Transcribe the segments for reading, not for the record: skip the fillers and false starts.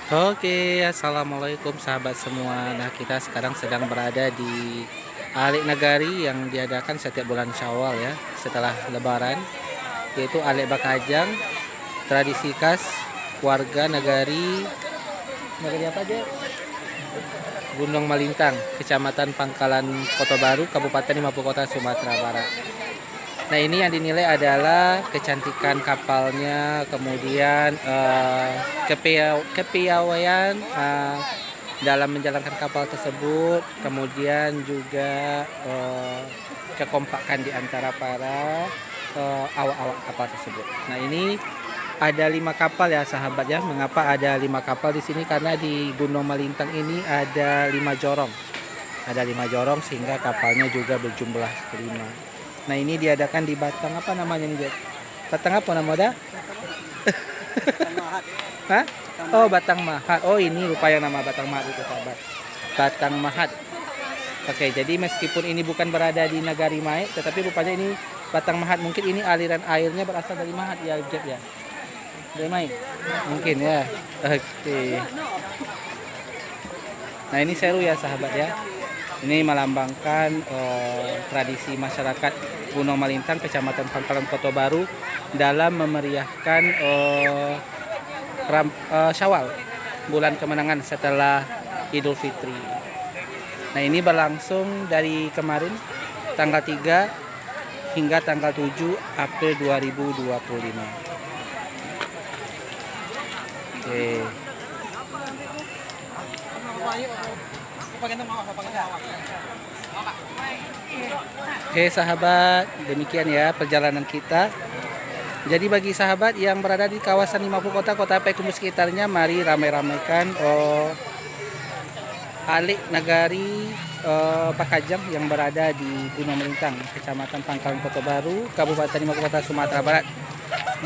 Oke, assalamualaikum sahabat semua. Nah, kita sekarang sedang berada di Alik Nagari yang diadakan setiap bulan Syawal ya, setelah Lebaran, yaitu Alik Bakajang, tradisi khas warga Nagari, Nagari apa aja? Gunung Malintang, Kecamatan Pangkalan Kota Baru, Kabupaten Lima Puluh Kota, Sumatera Barat. Nah, ini yang dinilai adalah kecantikan kapalnya, kemudian kepiawaian dalam menjalankan kapal tersebut, kemudian juga kekompakan di antara para awak-awak kapal tersebut. Nah, ini ada 5 kapal ya sahabat ya. Mengapa ada 5 kapal di sini? Karena di Gunung Malintang ini ada 5 jorong. Ada 5 jorong sehingga kapalnya juga berjumlah 5. Nah, ini diadakan di Batang apa namanya nih, Jet? Batang apa nama dah? Hah? Oh, Batang Mahat. Oh, ini lupa yang nama Batang Mahat itu, sahabat. Batang Mahat. Oke, jadi meskipun ini bukan berada di Nagari Mai, tetapi rupanya ini Batang Mahat. Mungkin ini aliran airnya berasal dari Mahat ya, Jet ya. Dari Mai. Mungkin ya. Oke. Nah, ini seru ya, sahabat ya. Ini melambangkan tradisi masyarakat Gunung Malintang, Kecamatan Pangkalan Kota Baru dalam memeriahkan Syawal, bulan kemenangan setelah Idul Fitri. Nah, ini berlangsung dari kemarin tanggal 3 hingga tanggal 7 April 2025. Oke. Oke sahabat, demikian ya perjalanan kita. Jadi bagi sahabat yang berada di kawasan 50 kota, Kota Payakumbuh sekitarnya, mari ramai-ramaikan Alik Nagari Bakajang yang berada di Gunung Melintang, Kecamatan Pangkalan Kota Baru, Kabupaten 50 Kota, Sumatera Barat.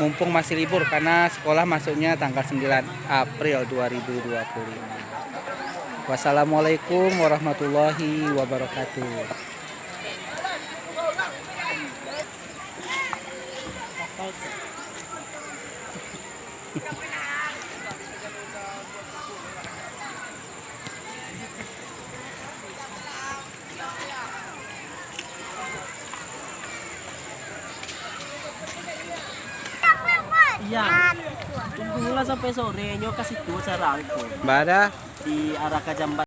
Mumpung masih libur karena sekolah masuknya tanggal 9 April 2025. Wassalamualaikum warahmatullahi wabarakatuh. Iya, tunggulah sampai sore, nyo kasih tuh cara aku Bada di arah ke Jambat.